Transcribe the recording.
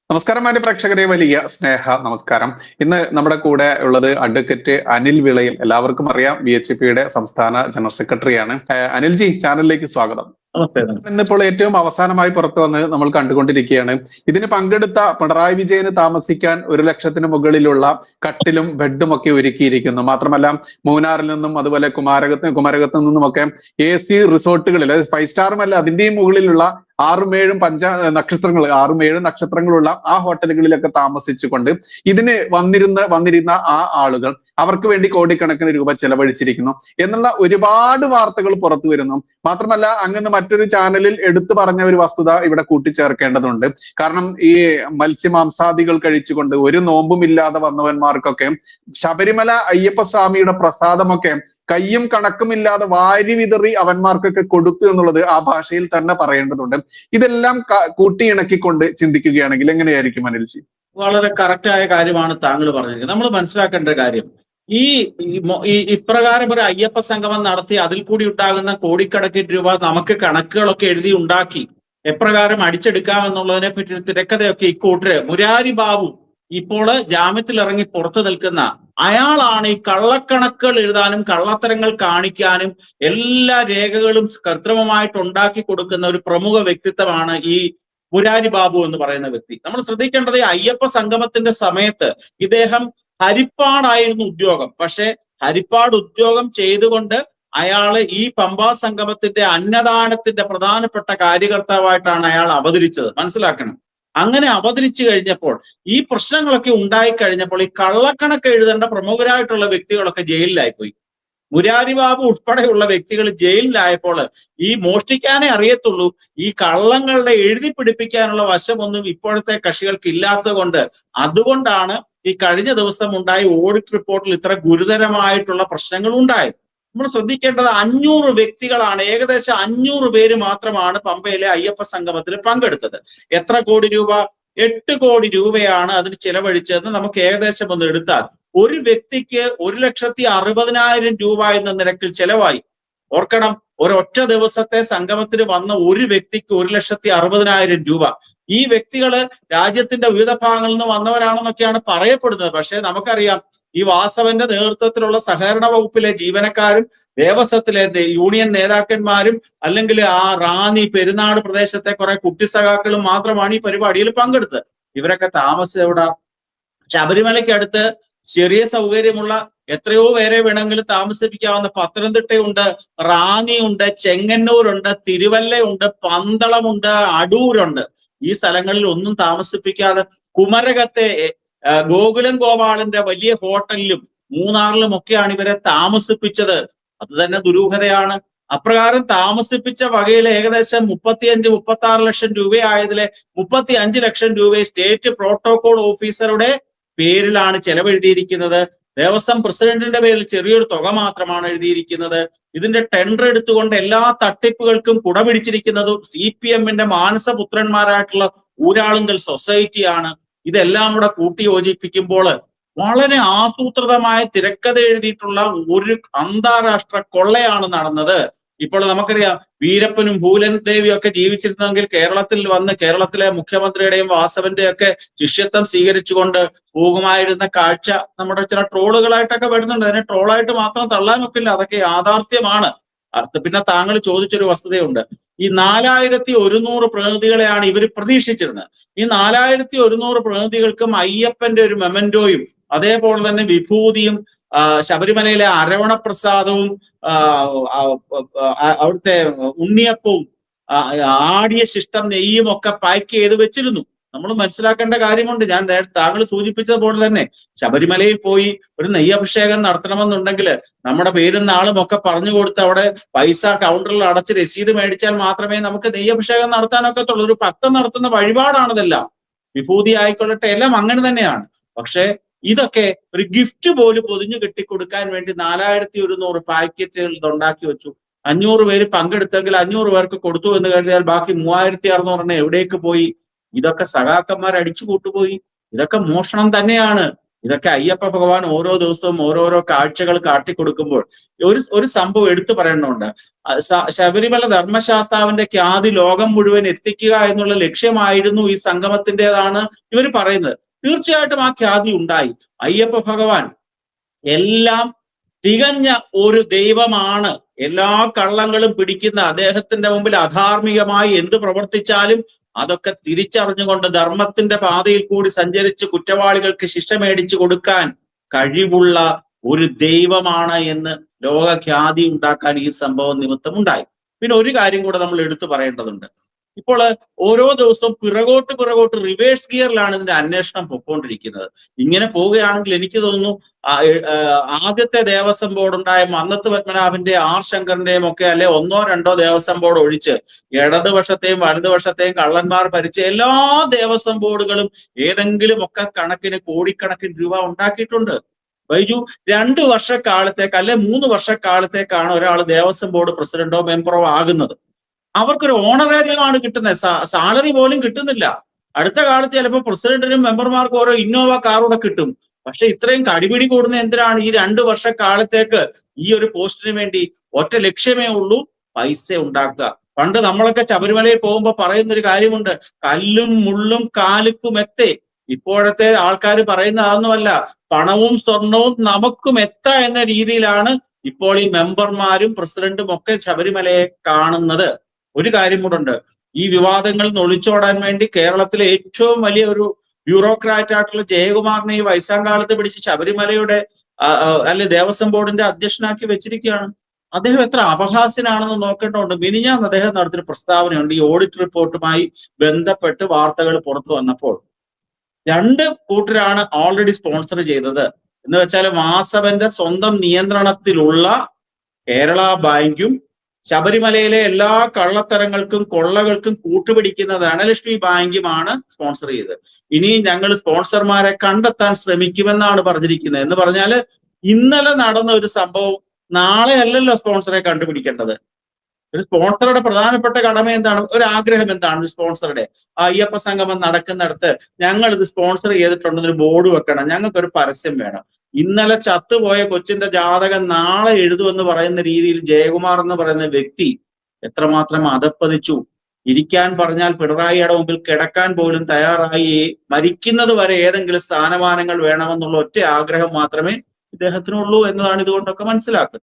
നമസ്കാരം മാന്യ പ്രേക്ഷകരെ, വലിയ സ്നേഹ നമസ്കാരം. ഇന്ന് നമ്മുടെ കൂടെ ഉള്ളത് അഡ്വക്കേറ്റ് അനിൽ വിളയിൽ. എല്ലാവർക്കും അറിയാം, BHP സംസ്ഥാന ജനറൽ സെക്രട്ടറിയാണ്. അനിൽജി, ചാനലിലേക്ക് സ്വാഗതം. ഇന്നിപ്പോൾ ഏറ്റവും അവസാനമായി പുറത്തു വന്ന് നമ്മൾ കണ്ടുകൊണ്ടിരിക്കുകയാണ്. ഇതിന് പങ്കെടുത്ത പിണറായി വിജയന് താമസിക്കാൻ 1 ലക്ഷത്തിന് മുകളിലുള്ള കട്ടിലും ബെഡും ഒക്കെ ഒരുക്കിയിരിക്കുന്നു. മാത്രമല്ല, മൂന്നാറിൽ നിന്നും അതുപോലെ കുമരകത്ത് നിന്നുമൊക്കെ AC റിസോർട്ടുകളിൽ, 5 സ്റ്റാറുമല്ല, അതിന്റെയും മുകളിലുള്ള 6ഉം 7ഉം നക്ഷത്രങ്ങളുള്ള ആ ഹോട്ടലുകളിലൊക്കെ താമസിച്ചുകൊണ്ട് ഇതിന് വന്നിരുന്ന ആ ആളുകൾ അവർക്ക് വേണ്ടി കോടിക്കണക്കിന് രൂപ ചെലവഴിച്ചിരിക്കുന്നു എന്നുള്ള ഒരുപാട് വാർത്തകൾ പുറത്തു വരുന്നു. മാത്രമല്ല, അങ്ങനെ മറ്റൊരു ചാനലിൽ എടുത്തു പറഞ്ഞ ഒരു വസ്തുത ഇവിടെ കൂട്ടിച്ചേർക്കേണ്ടതുണ്ട്. കാരണം ഈ മത്സ്യമാംസാദികൾ കഴിച്ചുകൊണ്ട് ഒരു നോമ്പുമില്ലാതെ വന്നവന്മാർക്കൊക്കെ ശബരിമല അയ്യപ്പ സ്വാമിയുടെ പ്രസാദമൊക്കെ കയ്യും കണക്കുമില്ലാതെ വാരി വിതറി അവന്മാർക്കൊക്കെ കൊടുത്തു എന്നുള്ളത് ആ ഭാഷയിൽ തന്നെ പറയേണ്ടതുണ്ട്. ഇതെല്ലാം കൂട്ടിയിണക്കിക്കൊണ്ട് ചിന്തിക്കുകയാണെങ്കിൽ എങ്ങനെയായിരിക്കും അനിൽജി? വളരെ കറക്റ്റായ കാര്യമാണ് താങ്കൾ പറഞ്ഞത്. നമ്മൾ മനസ്സിലാക്കേണ്ട കാര്യം, ഇപ്രകാരം ഒരു അയ്യപ്പ സംഗമം നടത്തി അതിൽ കൂടി ഉണ്ടാകുന്ന കോടിക്കണക്കിന് രൂപ നമുക്ക് കണക്കുകളൊക്കെ എഴുതി ഉണ്ടാക്കി എപ്രകാരം അടിച്ചെടുക്കാമെന്നുള്ളതിനെ പറ്റി തിരക്കഥയൊക്കെ ഇക്കൂട്ടര് മുരാരി ബാബു ഇപ്പോൾ ജാമ്യത്തിൽ ഇറങ്ങി പുറത്തു നിൽക്കുന്ന അയാളാണ് ഈ കള്ളക്കണക്കുകൾ എഴുതാനും കള്ളത്തരങ്ങൾ കാണിക്കാനും എല്ലാ രേഖകളും കൃത്രിമമായിട്ട് ഉണ്ടാക്കി കൊടുക്കുന്ന ഒരു പ്രമുഖ വ്യക്തിത്വമാണ് ഈ മുരാരി ബാബു എന്ന് പറയുന്ന വ്യക്തി. നമ്മൾ ശ്രദ്ധിക്കേണ്ടത്, അയ്യപ്പ സംഗമത്തിന്റെ സമയത്ത് ഇദ്ദേഹം ഹരിപ്പാടായിരുന്നു ഉദ്യോഗം. പക്ഷെ ഹരിപ്പാട് ഉദ്യോഗം ചെയ്തുകൊണ്ട് അയാള് ഈ പമ്പാ സംഗമത്തിന്റെ അന്നദാനത്തിന്റെ പ്രധാനപ്പെട്ട കാര്യകർത്താവായിട്ടാണ് അയാൾ അവതരിച്ചത്. മനസ്സിലാക്കണം. അങ്ങനെ അവതരിച്ചു കഴിഞ്ഞപ്പോൾ ഈ പ്രശ്നങ്ങളൊക്കെ ഉണ്ടായി കഴിഞ്ഞപ്പോൾ ഈ കള്ളക്കണക്ക് എഴുതേണ്ട പ്രമുഖരായിട്ടുള്ള വ്യക്തികളൊക്കെ ജയിലിലായിപ്പോയി. മുരാരി ബാബു ഉൾപ്പെടെയുള്ള വ്യക്തികൾ ജയിലിലായപ്പോൾ ഈ മോഷ്ടിക്കാനേ അറിയത്തുള്ളൂ, ഈ കള്ളങ്ങളുടെ എഴുതി പിടിപ്പിക്കാനുള്ള വശമൊന്നും ഇപ്പോഴത്തെ കക്ഷികൾക്ക് ഇല്ലാത്തത് കൊണ്ട്, അതുകൊണ്ടാണ് ഈ കഴിഞ്ഞ ദിവസം ഉണ്ടായ ഓഡിറ്റ് റിപ്പോർട്ടിൽ ഇത്ര ഗുരുതരമായിട്ടുള്ള പ്രശ്നങ്ങൾ ഉണ്ടായത്. നമ്മൾ ശ്രദ്ധിക്കേണ്ടത് 500 വ്യക്തികളാണ്, ഏകദേശം 500 പേര് മാത്രമാണ് പമ്പയിലെ അയ്യപ്പ സംഗമത്തിൽ പങ്കെടുത്തത്. എത്ര കോടി രൂപ? 8 കോടി രൂപയാണ് അതിന് ചെലവഴിച്ചതെന്ന് നമുക്ക് ഏകദേശം ഒന്ന് എടുത്താൽ ഒരു വ്യക്തിക്ക് 1,60,000 രൂപ എന്ന നിരക്കിൽ ചെലവായി. ഓർക്കണം, ഒരൊറ്റ ദിവസത്തെ സംഗമത്തിന് വന്ന ഒരു വ്യക്തിക്ക് 1,60,000 രൂപ. ഈ വ്യക്തികള് രാജ്യത്തിന്റെ വിവിധ ഭാഗങ്ങളിൽ നിന്ന് വന്നവരാണെന്നൊക്കെയാണ് പറയപ്പെടുന്നത്. പക്ഷെ നമുക്കറിയാം, ഈ വാസവന്റെ നേതൃത്വത്തിലുള്ള സഹകരണ വകുപ്പിലെ ജീവനക്കാരും ദേവസ്വത്തിലെ യൂണിയൻ നേതാക്കന്മാരും അല്ലെങ്കിൽ ആ റാന്നി പെരുന്നാട് പ്രദേശത്തെ കുറെ കുട്ടി സഖാക്കളും മാത്രമാണ് ഈ പരിപാടിയിൽ പങ്കെടുത്തത്. ഇവരൊക്കെ താമസം എവിടെ? ശബരിമലയ്ക്ക് അടുത്ത് ചെറിയ സൗകര്യമുള്ള എത്രയോ പേരെ വേണമെങ്കിലും താമസിപ്പിക്കാവുന്ന പത്തനംതിട്ടയുണ്ട്, റാന്നിയുണ്ട്, ചെങ്ങന്നൂരുണ്ട്, തിരുവല്ലയുണ്ട്, പന്തളമുണ്ട്, അടൂരുണ്ട്. ഈ സ്ഥലങ്ങളിൽ ഒന്നും താമസിപ്പിക്കാതെ കുമരകത്തെ ഗോകുലം ഗോപാലന്റെ വലിയ ഹോട്ടലിലും മൂന്നാറിലും ഒക്കെയാണ് ഇവരെ താമസിപ്പിച്ചത്. അത് തന്നെ ദുരൂഹതയാണ്. അപ്രകാരം താമസിപ്പിച്ച വകയിൽ ഏകദേശം 35-36 ലക്ഷം രൂപയായതിലെ 35 ലക്ഷം രൂപ സ്റ്റേറ്റ് പ്രോട്ടോകോൾ ഓഫീസറുടെ പേരിലാണ് ചെലവെഴുതിയിരിക്കുന്നത്. ദേവസ്വം പ്രസിഡന്റിന്റെ പേരിൽ ചെറിയൊരു തുക മാത്രമാണ് എഴുതിയിരിക്കുന്നത്. ഇതിന്റെ ടെൻഡർ എടുത്തുകൊണ്ട് എല്ലാ തട്ടിപ്പുകൾക്കും കുടപിടിച്ചിരിക്കുന്നത് CPM-ന്റെ മാനസപുത്രന്മാരായിട്ടുള്ള ഊരാളുങ്കൽ സൊസൈറ്റിയാണ്. ഇതെല്ലാം കൂടെ കൂട്ടി യോജിപ്പിക്കുമ്പോൾ വളരെ ആസൂത്രിതമായ തിരക്കഥ എഴുതിയിട്ടുള്ള ഒരു അന്താരാഷ്ട്ര കൊള്ളയാണ് നടന്നത്. ഇപ്പോൾ നമുക്കറിയാം, വീരപ്പനും ഭൂലൻ ദേവിയും ഒക്കെ ജീവിച്ചിരുന്നെങ്കിൽ കേരളത്തിൽ വന്ന് കേരളത്തിലെ മുഖ്യമന്ത്രിയുടെയും വാസവന്റെയും ഒക്കെ ശിഷ്യത്വം സ്വീകരിച്ചുകൊണ്ട് പോകുമായിരുന്ന കാഴ്ച നമ്മുടെ ചില ട്രോളുകളായിട്ടൊക്കെ വരുന്നുണ്ട്. അതിനെ ട്രോളായിട്ട് മാത്രം തള്ളാൻ വെക്കില്ല, അതൊക്കെ യാഥാർത്ഥ്യമാണ്. പിന്നെ താങ്കൾ ചോദിച്ചൊരു വസ്തുതയുണ്ട്. ഈ 4100 പ്രതിനിധികളെയാണ് ഇവർ പ്രതീക്ഷിച്ചിരുന്നത്. ഈ 4100 പ്രതിനിധികൾക്കും അയ്യപ്പന്റെ ഒരു മെമന്റോയും അതേപോലെ തന്നെ വിഭൂതിയും ശബരിമലയിലെ അരവണപ്രസാദവും അവിടുത്തെ ഉണ്ണിയപ്പവും ആടിയ ശിഷ്ടം നെയ്യും ഒക്കെ പാക്ക് ചെയ്ത് വെച്ചിരുന്നു. നമ്മൾ മനസ്സിലാക്കേണ്ട കാര്യമുണ്ട്. ഞാൻ താങ്കൾ സൂചിപ്പിച്ചതുപോലെ തന്നെ ശബരിമലയിൽ പോയി ഒരു നെയ്യഭിഷേകം നടത്തണമെന്നുണ്ടെങ്കിൽ നമ്മുടെ പേരും നാളും ഒക്കെ പറഞ്ഞു കൊടുത്ത് അവിടെ പൈസ കൗണ്ടറിൽ അടച്ച് രസീത് മേടിച്ചാൽ മാത്രമേ നമുക്ക് നെയ്യഭിഷേകം നടത്താനൊക്കത്തുള്ളൂ. ഒരു ഭക്തൻ നടത്തുന്ന വഴിപാടാണിതെല്ലാം. വിഭൂതി ആയിക്കൊള്ളട്ടെ, എല്ലാം അങ്ങനെ തന്നെയാണ്. പക്ഷെ ഇതൊക്കെ ഒരു ഗിഫ്റ്റ് പോലും പൊതിഞ്ഞു കെട്ടിക്കൊടുക്കാൻ വേണ്ടി 4100 പാക്കറ്റുകൾ ഉണ്ടാക്കി വെച്ചു. 500 പേര് പങ്കെടുത്തെങ്കിൽ 500 പേർക്ക് കൊടുത്തു എന്ന് കരുതിയാൽ ബാക്കി 3600 എവിടേക്ക് പോയി? ഇതൊക്കെ സഖാക്കന്മാർ അടിച്ചു കൂട്ടുപോയി. ഇതൊക്കെ മോഷണം തന്നെയാണ്. ഇതൊക്കെ അയ്യപ്പ ഭഗവാൻ ഓരോ ദിവസവും ഓരോരോ കാഴ്ചകൾ കാട്ടിക്കൊടുക്കുമ്പോൾ ഒരു സംഭവം എടുത്തു പറയേണ്ടതുണ്ട്. ശബരിമല ധർമ്മശാസ്താവിന്റെ ഖ്യാതി ലോകം മുഴുവൻ എത്തിക്കുക എന്നുള്ള ലക്ഷ്യമായിരുന്നു ഈ സംഗമത്തിൻ്റെതാണ് ഇവർ പറയുന്നത്. തീർച്ചയായിട്ടും ആ ഖ്യാതി ഉണ്ടായി. അയ്യപ്പ ഭഗവാൻ എല്ലാം തികഞ്ഞ ഒരു ദൈവമാണ്. എല്ലാ കള്ളങ്ങളും പിടിക്കുന്ന അദ്ദേഹത്തിന്റെ മുമ്പിൽ അധാർമികമായി എന്ത് പ്രവർത്തിച്ചാലും അതൊക്കെ തിരിച്ചറിഞ്ഞുകൊണ്ട് ധർമ്മത്തിന്റെ പാതയിൽ കൂടി സഞ്ചരിച്ച് കുറ്റവാളികൾക്ക് ശിക്ഷ മേടിച്ചു കൊടുക്കാൻ കഴിവുള്ള ഒരു ദൈവമാണ് എന്ന് ലോകഖ്യാതി ഉണ്ടാക്കാൻ ഈ സംഭവം നിമിത്തം ഉണ്ടായി. പിന്നെ ഒരു കാര്യം കൂടെ നമ്മൾ എടുത്തു പറയേണ്ടതുണ്ട്. ഇപ്പോൾ ഓരോ ദിവസവും പിറകോട്ട് റിവേഴ്സ് ഗിയറിലാണ് ഇതിന്റെ അന്വേഷണം പൊയ്ക്കൊണ്ടിരിക്കുന്നത്. ഇങ്ങനെ പോവുകയാണെങ്കിൽ എനിക്ക് തോന്നുന്നു ആദ്യത്തെ ദേവസ്വം ബോർഡ് ഉണ്ടായ മന്നത്ത് പത്മനാഭന്റെ ആർ ശങ്കറിന്റെയും ഒക്കെ അല്ലെ 1 or 2 ദേവസ്വം ബോർഡ് ഒഴിച്ച് ഇടതുപക്ഷത്തെയും വലതുപക്ഷത്തെയും കള്ളന്മാർ ഭരിച്ച എല്ലാ ദേവസ്വം ബോർഡുകളും ഏതെങ്കിലും ഒക്കെ കണക്കിന് കോടിക്കണക്കിന് രൂപ ഉണ്ടാക്കിയിട്ടുണ്ട്. ബൈജു 2 വർഷക്കാലത്തേക്ക് അല്ലെ 3 വർഷക്കാലത്തേക്കാണ് ഒരാൾ ദേവസ്വം ബോർഡ് പ്രസിഡന്റോ മെമ്പറോ ആകുന്നത്. അവർക്കൊരു ഓണറേറിയമാണ് കിട്ടുന്നത്, സാലറി പോലും കിട്ടുന്നില്ല. അടുത്ത കാലത്ത് ചിലപ്പോൾ പ്രസിഡന്റിനും മെമ്പർമാർക്കും ഓരോ ഇന്നോവ കാറൂടെ കിട്ടും. പക്ഷെ ഇത്രയും കടിപിടി കൂടുന്ന എന്തിനാണ്? ഈ 2 വർഷക്കാലത്തേക്ക് ഈ ഒരു പോസ്റ്റിന് വേണ്ടി ഒറ്റ ലക്ഷ്യമേ ഉള്ളൂ, പൈസ ഉണ്ടാക്കുക. പണ്ട് നമ്മളൊക്കെ ശബരിമലയിൽ പോകുമ്പോൾ പറയുന്ന ഒരു കാര്യമുണ്ട്, കല്ലും മുള്ളും കാലുക്കുമെത്തേ. ഇപ്പോഴത്തെ ആൾക്കാർ പറയുന്ന അതൊന്നുമല്ല, പണവും സ്വർണവും നമുക്കും എത്ത എന്ന രീതിയിലാണ് ഇപ്പോൾ ഈ മെമ്പർമാരും പ്രസിഡന്റും ഒക്കെ ശബരിമലയെ കാണുന്നത്. ഒരു കാര്യം കൂടെ ഉണ്ട്, ഈ വിവാദങ്ങളിൽ നിന്ന് ഒളിച്ചോടാൻ വേണ്ടി കേരളത്തിലെ ഏറ്റവും വലിയ ഒരു ബ്യൂറോക്രാറ്റ് ആയിട്ടുള്ള ജയകുമാറിനെ ഈ വയസ്സാം കാലത്ത് പിടിച്ച് ശബരിമലയുടെ അല്ലെ ദേവസ്വം ബോർഡിന്റെ അധ്യക്ഷനാക്കി വെച്ചിരിക്കുകയാണ്. അദ്ദേഹം എത്ര അപഹാസ്യനാണെന്ന് നോക്കേണ്ടതുണ്ട്. മിനിഞ്ഞാന്ന് അദ്ദേഹം നടത്തിയ പ്രസ്താവനയുണ്ട്. ഈ ഓഡിറ്റ് റിപ്പോർട്ടുമായി ബന്ധപ്പെട്ട് വാർത്തകൾ പുറത്തു വന്നപ്പോൾ 2 കൂട്ടരാണ് ഓൾറെഡി സ്പോൺസർ ചെയ്തത്. എന്ന് വെച്ചാൽ വാസവന്റെ സ്വന്തം നിയന്ത്രണത്തിലുള്ള കേരള ബാങ്കും ശബരിമലയിലെ എല്ലാ കള്ളത്തരങ്ങൾക്കും കൊള്ളകൾക്കും കൂട്ടുപിടിക്കുന്ന ധനലക്ഷ്മി ബാങ്കുമാണ് സ്പോൺസർ ചെയ്തത്. ഇനി ഞങ്ങൾ സ്പോൺസർമാരെ കണ്ടെത്താൻ ശ്രമിക്കുമെന്നാണ് പറഞ്ഞിരിക്കുന്നത്. എന്ന് പറഞ്ഞാല് ഇന്നലെ നടന്ന ഒരു സംഭവം നാളെ അല്ലല്ലോ സ്പോൺസറെ കണ്ടുപിടിക്കേണ്ടത്. ഒരു സ്പോൺസറുടെ പ്രധാനപ്പെട്ട കടമ എന്താണ്? ഒരു ആഗ്രഹം എന്താണ്? ഒരു സ്പോൺസറുടെ അയ്യപ്പ സംഗമം നടക്കുന്നിടത്ത് ഞങ്ങൾ ഇത് സ്പോൺസർ ചെയ്തിട്ടുണ്ടെന്നൊരു ബോർഡ് വെക്കണം, ഞങ്ങൾക്കൊരു പരസ്യം വേണം. ഇന്നലെ ചത്തുപോയ കൊച്ചിന്റെ ജാതകം നാളെ എഴുതുമെന്ന് പറയുന്ന രീതിയിൽ ജയകുമാർ എന്ന് പറയുന്ന വ്യക്തി എത്രമാത്രം അധപ്പതിച്ചു. ഇരിക്കാൻ പറഞ്ഞാൽ പിണറായിയുടെ മുമ്പിൽ കിടക്കാൻ പോലും തയ്യാറായി, മരിക്കുന്നത് വരെ ഏതെങ്കിലും സ്ഥാനമാനങ്ങൾ വേണമെന്നുള്ള ഒറ്റ ആഗ്രഹം മാത്രമേ ഇദ്ദേഹത്തിനുള്ളൂ എന്നതാണ് ഇതുകൊണ്ടൊക്കെ മനസ്സിലാക്കുന്നത്.